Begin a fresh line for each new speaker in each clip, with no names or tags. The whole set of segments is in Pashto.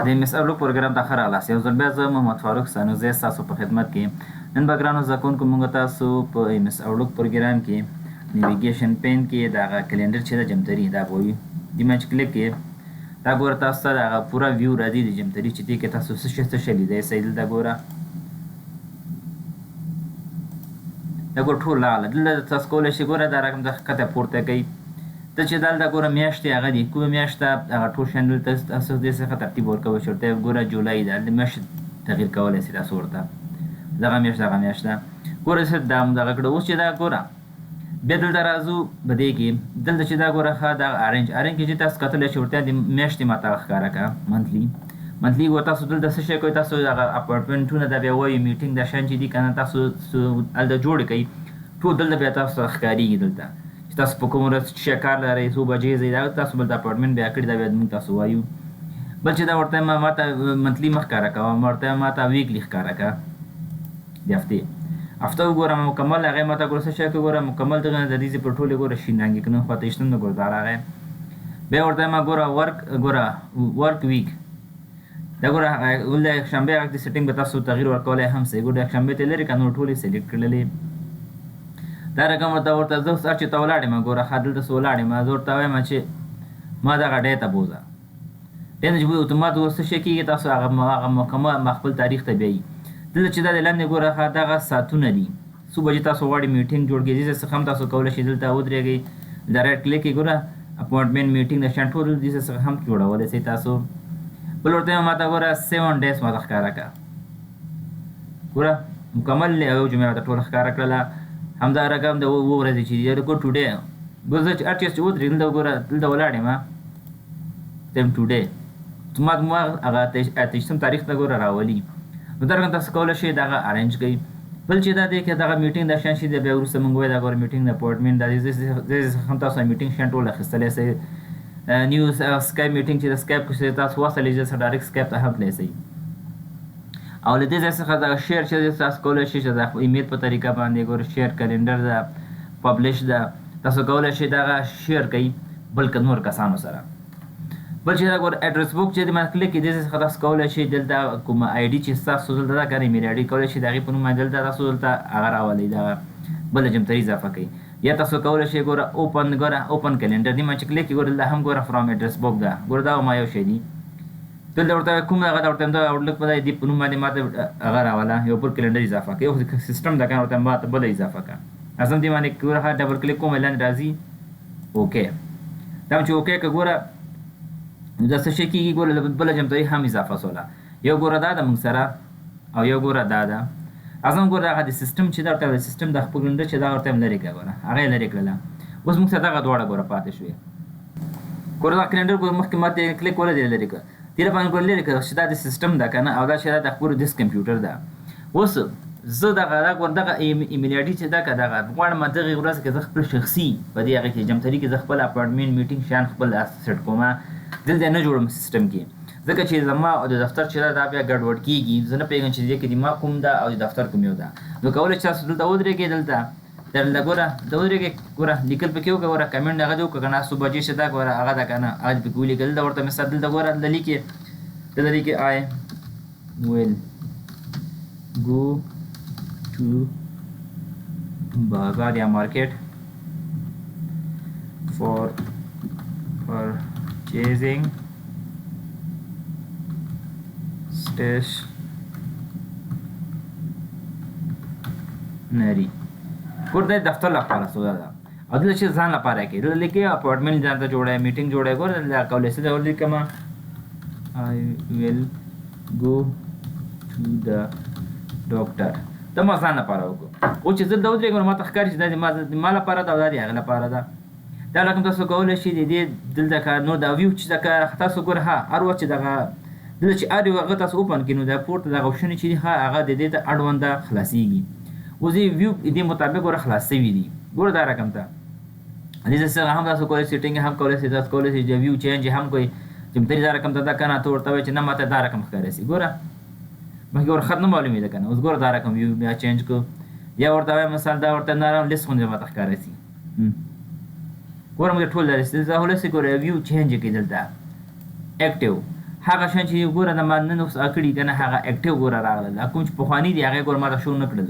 د مس اولو پروګرام ته ښه راغلاست. یو ځل بیا زه محمد فاروق سانوزی ستاسو په خدمت کې. نن به ګرانو زده کوونکو موږ تاسو په مس اولو پروګرام کې نیویګیشن پین کې دغه کلندر چې د جمتري دا به وي دې باندې چې کلیک کې دا ګوره تاسو ته دغه پوره ویو راځي د جمتري چې دې کې تاسو څه شی لیدی سئ. دلته ګوره دا ګوره ټول راغله. دلته تاسو کولی شئ ګوره دا رقم د ښکته پورته کوئ. ته چې دلته ګوره میاشتې هغه دي کومه میاشت ده هغه ټول شیان دلته تاسو دې څخه ترتیب ورکوئ چې ورته ګوره جولای ده د میاشت تغییر کولی شئ تاسو ورته دغه میاشت ده ګوره چې دا دغه کړه. اوس چې دا ګوره بیا دلته راځو په دې کې دلته چې دا ګوره ښه دغه ارینج کې چې تاسو کتلی شئ ورته د میاشتې ماته ښکاره کړه منتلي ګوره تاسو دلته څه شی کوئ تاسو دغه اپارټمنټونه دا بیا وایي میټینګ دا شیان چې دي که نه تاسو هلته جوړ کړئ ټول دلته بیا تاسو ته ښکارېږي دلته تاسو په کوم ورځ څه کار لرئ څو بجې ځئ دا تاسو بل د اپارټمنټ بیا کړي دا بیا موږ تاسو وایو. بل چې دا ورته ماته منتلي مه ښکاره کوه ورته ماته ویکلي ښکاره کړه د هفته وګوره مکمل هغې ماته ګوره څه شی کوي ګوره مکمل دغه د دې پر ټولې ګوره شین رنګ کنه خواته ایشتم د ګوره دا راغی. بیا ورته ما ګوره ورک ویک دا ګوره ول د یکشنبې هغه د سیټینګ به تاسو تغییر ورکولی هم سئ. ګوره یکشنبې ته لرې که نور ټولې سلیکټ کړلې دا رقم ورته زه اوس چې ته ولاړ یم ګوره ښه دلته څه ولاړ یم زه ورته وایم چې ما دغه ډی ته بوځه ډی نه چې اتومات اوس څه شی کېږي تاسو هغه مکمل خپل تاریخ ته بیایي. دلته چې دا د لاندې ګوره ښه دغه ساعتونه دي څو بجې تاسو غواړئ میټینګ جوړ کړئ دې څخه هم تاسو کولی شئ دلته ودرېږئ د رایټ کلیک یې ګوره اپوینټمنټ میټینګ د شیان ټول دې څخه هم جوړولی شئ تاسو. بل ورته ماته ګوره 7 ډیز ماته ښکاره کړه ګوره مکمل یو جمعه ماته ټوله ښکاره کړله. همدا رقم د 7 ورځې چې دی کو ټوډے ګوره زه چې هر چیز چې ودرېږم دلته ولاړ یم تم ټوډے اتومات مو هغه 28 تاریخ ته ګوره راولي. نو دا رقم تاسو کولی شئ دغه ارینج کړئ. بل چې دا دی که دغه میټینګ دا شیان چې دی بیا وروسته موږ وایو دا ګوره میټینګ د اپارټمنټ دا دې څخه هم تاسو میټینګ شیان ټول اخیستلی شئ. نیو سکایپ میټینګ چې د سکایپ کې تاسو واستلی شئ ډایرکټ سکایپ ته هم تللی شئ. او له دې ځای څخه دغه شیر چې تاسو کولی شئ چې د ایمیل په طریقه باندې ګوره شیر کلندر ده پبلش ده تاسو کولی شئ دغه شیر کړئ بلکې نور کسانو سره. بل چې دا ګوره اډرس بک چې باندې کلیک کړئ دې څخه تاسو کولی شئ دلته کومه آی ډي چې ستاسو دلته ده که نه ایمیل آی ډي کولی شئ د هغې په نوم باندې دلته تاسو دلته هغه راولئ دغه بله جمتري اضافه کړئ. یا تاسو کولی شئ ګوره اوپن کلندر دې باندې چې کلیک کړئ ګوره دلته هم ګوره فرام اډرس بک ده ګوره دا ما یو شی دي دلته ورته کوم هغه ورته دا آوټلک په دې په نوم باندې ماته هغه راوله یو پر کلندر اضافه کړئ یو سیسټم ده که نه ورته ماته بله اضافه کړه اصل دې باندې ګوره ښه ډبل کلیک کوم لاندې راځي اوکې دا چې اوکې که ګوره دا څه شی کېږي ګوره بله جمتري هم اضافه سوله. یو ګوره دا ده موږ سره او یو ګوره دا ده اصلا ګوره هغه د سیسټم چې دا ورته د سیسټم د خپل کلندر چې دا ورته هم لرې کړه ګوره هغه یې لرې کړله. اوس موږ سره دغه دواړه ګوره پاتې شوې ګوره دا کلندر ګوره مخکې ماته کلیک کولی دی لرې کړه تېره باندې ګوره لرې کړه چې دا د سیسټم ده که نه او دا چې دا د خپل دس کمپیوټر ده. اوس زه دغه ایمیل آی ډي چې ده که دغه غواړم دغې ورځ کې زه خپل شخصي په دې هغې کې جمتري کې زه خپل اپارټمنټ میټینګ شیان خپل سیټ کومه دلته نه جوړم سیسټم کې ځکه چې زما د دفتر چې ده دا بیا ګډوډ کېږي زه نه پوهېږم چې دې کې د ما کوم ده او د دفتر کوم یو ده. نو کولی شئ تاسو دلته ودرېږئ دلته ګوره د ودرېږئ ګوره لیکل پکې وکړه ګوره کمنټ هغه دې وکړه که نه څو بجې چې ده ګوره هغه ده که نه هغه دې پکې ولیکه دلته ورته مثال دلته ګوره دلته لیکې I will go to بازار یا مارکیٹ for purchasing stationery ګوره د دفتر لپاره سودا ده او دلته چې ځان لپاره کوي دلته لیکئ اپارټمنټ ځان ته جوړوئ میټینګ جوړوئ ګوره دلته کولی شئ دلته ولیکمه I will go to the doctor دا ما ځان لپاره وکړو. اوس چې زه دلته ودرېږم نو ماته ښکاري چې دا د ما لپاره ده او دا د هغه لپاره ده. دا رقم تاسو کولی شئ د دې دلته که نو دا ویو چې ده که تاسو ګوره هر وخت چې دغه دلته چې هر یو هغه تاسو اوپن کړئ نو دا پورته دغه اپشن چې دي هغه د دې ته اړونده خلاصېږي. اوس دې ویو دې مطابق ګوره خلاص شوي دي ګوره دا رقم ته دې سره هم تاسو کولی سیټینګ هم کولی شئ تاسو کولی شئ ویو چینج هم کوئ جمتري دا رقم ته ده که نه ته ورته وایې چې نه ماته دا رقم ښکاره شي ګوره مخکې ګوره خط نه معلومېده که نه اوس ګوره دا رقم ویو بیا چینج کړو یا ورته وایم مثال دا ورته نرم لیست غوندې ماته ښکاره شي ګوره موږ ټول دا لیست دلته هولسی ګوره ویو چینج کړئ دلته اکټیو هغه شان چې ګوره د ما نن اوس کړي که نه هغه اکټیو ګوره راغله کوم چې پخواني دي هغې ګوره ما ته شو نه کړل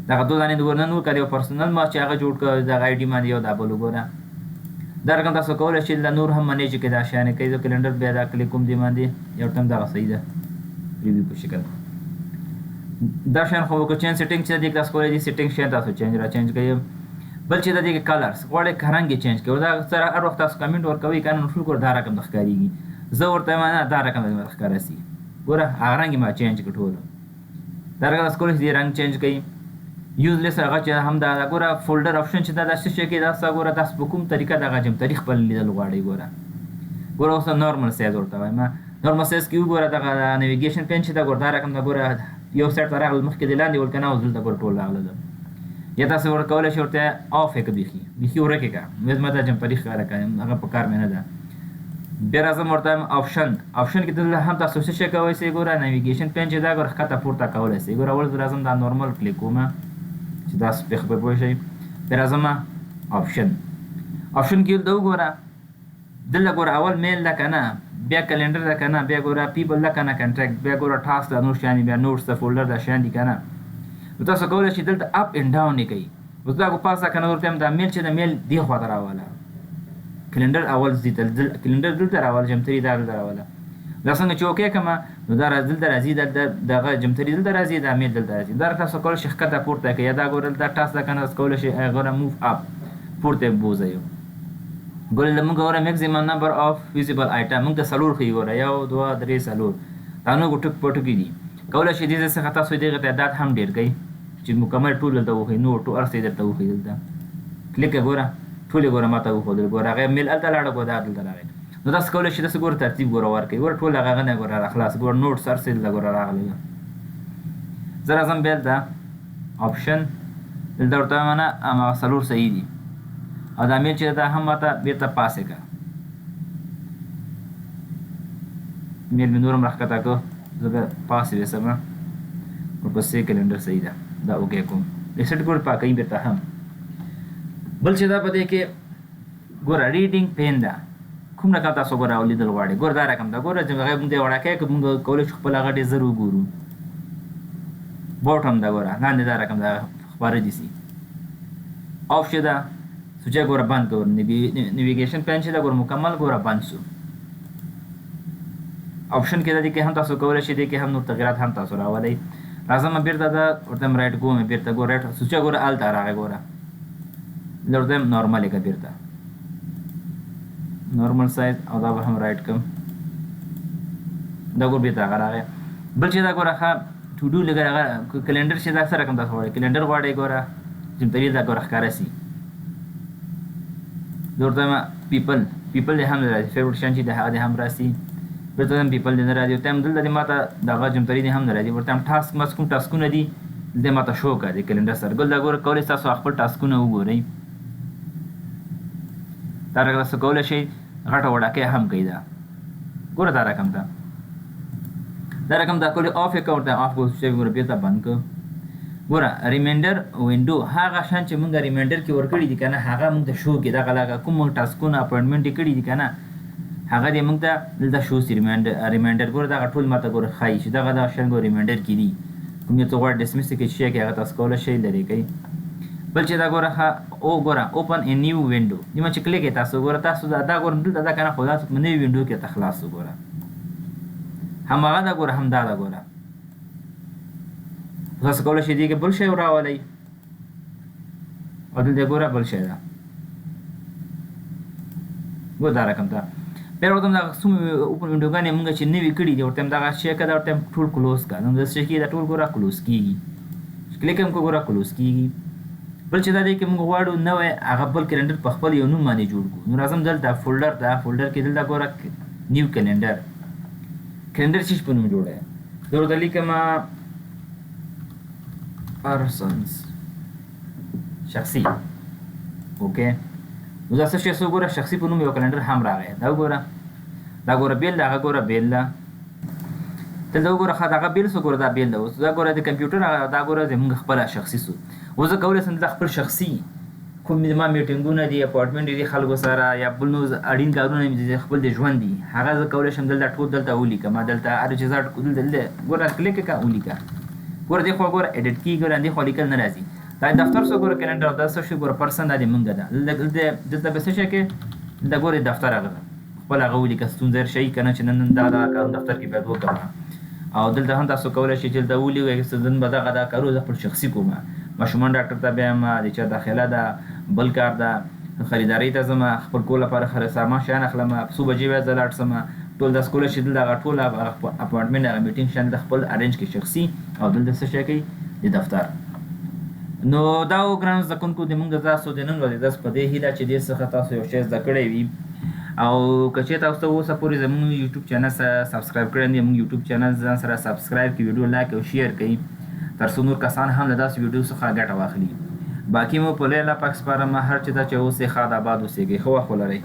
دغه 2 دانې د ګوره نن وکړه یو پرسنل ما چې هغه جوړ کړ دغه آی ډي باندې یو دا بل وګوره دا رقم تاسو کولی شئ د نور هم منیج کړئ دا شیانې کوي د کلنډر بیا دا کلیک کوم دې باندې یو ټایم دغه صحیح ده پریویو په شکل دا شیان خو که چینج سیټینګ چې دی تاسو کولی دي سیټینګ شیان تاسو چینج را چینج کوئ بل چې د دې کلرز غواړئ که رنګ یې چینج کوئ دا سره هر وخت تاسو کمنټ ورکوئ که نه نو ټول ګوره دا رقم د ښکارېږي زه ورته وایم نه دا رقم د ښکاره سي ګوره هغه رنګ یې ما چینج کړ ټول دا رقم تاسو کولی شئ رنګ چینج کوئ یوزلیس هغه چې هم دا ګوره فولډر آپشن چې دا څه شی کې دا څه ګوره تاسو په کوم طریقه دغه جمتري خپل لیدل غواړئ ګوره اوس نارمل سایز ورته وایم نارمل سایز کې وګوره دغه نیویګیشن پین چې دا ګوره دا رقم دا ګوره یو سیټ ته راغله مخکې د لاندې ول که نه اوس دلته ګوره ټول راغله ده یا تاسو ورته کولی شئ ورته آف یې کړه بیخي ورکې کړه مې زما دا جمپري ښکاره کړه هغه په کار مې نه ده بیا راځم ورته وایم آپشن کې دلته هم تاسو څه شی کولی شئ ګوره نیویګیشن پین چې دا ګوره ښکته پورته کولی شئ ګوره اول زه راځم دا نارمل کلیک کوم چې دا سپیخ په پوه شئ بیا راځم آپشن کې دا وګوره دلته ګوره اول میل ده که نه بیا کلنډر ده که نه بیا ګوره پیپل ده که نه کنټریکټ بیا ګوره ټاسک ده نور شیان بیا نوټس ده فولډر ده شیان دي که نه نو تاسو کولی شئ دلته اپ اینډ ډاون یې کوئ اوس دا پاس ده که نه ورته وایم دا میل چې د میل دې خواته راوله کلنډر اول کلنډر دلته راوله جمتري دا دلته راوله دا څنګه چې اوکې کړم نو دا دلته راځي دغه جمتري دلته راځي دا میل دلته راځي دا تاسو کولی شئ ښکته پورته کړئ یا دا ګوره دا ټاسک ده که نه تاسو کولی شئ ګوره موف اپ پورته بوځئ ګوره زموږ ګوره میکزیمم نمبر آف ویزیبل آیټم موږ ته 4 ښیي ګوره 1 2 3 4 دا نو ټک په ټکي دي کولی شئ دې څخه تاسو دغه تعداد هم ډېر کړئ چې مکمل ټول دلته وښیي نور ټول هر څه یې درته وښیي دلته کلیک ګوره ټول یې ګوره ما ته وښودل ګوره هغه میل هلته لاړه ګوره دا دلته راغی نو تاسو کولی شئ داسې ګوره ترتیب ګوره ورکړئ ګوره ټول هغه نه ګوره راخلاص ګوره نوټس هر څه دلته ګوره راغلی زه راځم بیا دلته آپشن دلته ورته وایم نه هماغه 4 صحیح دي او دا میل چې دا هم ماته بېرته پاس یې کړه میل مې نور هم راښکته کړه زه بیا پاس یې ویسم ورپسې کلنډر صحیح ده دا اوکې کوم ریسټ ګوره پاکوي بېرته هم بل چې دا په دې کې ګوره ریډینګ پین ده کوم رقم تاسو ګوره اولیدل غواړئ ګوره دا رقم ده ګوره چې هغه موږ دې وړاکی که موږ کولی شو خپل هغه ډېر زر وګورو بوټم ده ګوره لاندې دا رقم ده خپاره دي سي آف چې ده سوچا ګوره بند کړو نیویګیشن پین چې دا ګوره مکمل ګوره بند شو آپشن کې دا دي کې هم تاسو کولی شئ دې کې هم نور تغیرات هم تاسو راولئ راځم بېرته دا ورته یم رایټ کوم بېرته ګوره رایټ سوچا ګوره هلته راغی ګوره زه ورته یم نارمل یې کړه بېرته نارمل سایز او دا به هم رایټ کړم دا ګوره بېرته هغه راغی بل چې دا ګوره ښه ټو ډو لږه هغه کلنډر چې دا څه رقم تاسو غواړئ کلنډر غواړئ ګوره جمتري دا ګوره ښکاره سي زه ورته وایم پیپل دې هم راځي فیوریټ شیان چې د هغه دې هم راسي بېرته وایم پیپل دې نه راځي ورته وایم دلته دې ما ته دغه جمتري دې هم نه راځي ورته وایم ټاسک مس کوم ټاسکونه دي دې ما ته شو کړه د کلنډر سره ګل دا ګوره کولی تاسو خپل ټاسکونه وګورئ دا رقم تاسو کولی شئ غټه وړاکۍ هم کوي دا ګوره دا رقم ده دا رقم دا کولی آف یې کړه ورته آف کولی ګوره بېرته بند کړه ګوره ریمایډر وینډو هغه شیان چې موږ ریمایډر کې ورکړي دي که نه هغه موږ ته شو کړي دغه لکه کوم ټاسکونه اپاینټمنټ یې کړي دي که نه هغه دې موږ ته دلته شو سي ریمایډر ګوره دغه ټول ماته ګوره ښایي چې دغه شیان ګوره ریمایډر کې دي کوم یو څه غواړئ ډسمس کې شی کې هغه تاسو کولی شئ لرې کوئ بل چې دا ګوره ګوره اوپن ا نیو وینډو دې ما چې کلیک یې تاسو ګوره تاسو دا ګوره دلته دا که نه خو دا نوي وینډو کې ته خلاص وګوره هماغه دا ګوره همدا ده ګوره تاسو کولی شئ دې کې بل شی راولئ او دلته ګوره بل شی ده ګوره دا رقم ده بیا ورته هم دغه څومره اوپن وینډوګانې موږ چې نوي کړي دي ورته هم دغه شی که دا ورته هم ټول کلوز کړه نو داسې شی دا ټول ګوره کلوز کېږي کلیک هم کړو ګوره کلوز کېږي بل چې دا دی کې موږ غواړو نوی هغه بل کلنډر په خپل یو نوم باندې جوړ کړو نو راځم دلته فولډر ده فولډر کې دلته ګوره نیو کلنډر چې په نوم جوړه زه ورته لیکم پرسنز شخصي اوکې نو دا څه شی څه ګوره شخصي په نوم یو کلنډر هم راغی دا ګوره بیل ده هغه ګوره بیل ده دلته وګوره ښه دغه بیل سو ګوره دا بیل ده اوس دا ګوره د کمپیوټر دا ګوره زموږ خپله شخصي سو اوس زه کولی شم دلته خپل شخصي کوم زما میټینګونه دي اپارټمنټ دي خلکو سره یا بل نو اړین کارونه مې د خپل د ژوند دي هغه زه کولی شم دلته ټول دلته ولیکم دلته هر چې زه دلته ګوره کلیک کا ولیکه ګوره دې خوا ګوره اډیټ کي ګوره دې خوا لیکل نه راځي دا دفتر څو ګوره کلندر دا څه شي ګوره پرسن د مونږ ده دلته به څه شي کې دا ګوره دفتر هغه خپل هغه ولیکه ستونزه شي کنه چې نن دا کار دفتر کې باید وکړم او دلته هم تاسو کولی شئ چې دلته ولیکئ چې نن به دغه دا کارو زه خپل شخصي کوم ماشومان ډاکټر ته بیایم د چا داخله ده بل کار ده خریدارۍ ته ځم خپل کور لپاره سامان شیان اخلم څو بجې بیا زه لاړ شم ټول دا سکوله چې دلته هغه ټول اپارټمنټ هغه میټینګ شیان د خپل ارینج کړي شخصي او دلته څه شی کوي د دفتر نو دا ګران زده کوونکو د موږ تاسو د نن ورځې درس په دې هیله چې دې څخه تاسو یو شی زده کړی وي او که چېرته تاسو ته اوسه پورې زموږ یوټیوب چینل سره سبسکرایب کړی نه موږ یوټیوب چینل ځان سره سبسکرایب کړئ ویډیو لایک او شیر کړئ تر څو نور کسان هم له داسې ویډیو څخه ګټه واخلي باقي مو په لیلا پاک سپارم هر چې دا چې اوسې ښاد آباد اوسېږئ ښه وخت ولرئ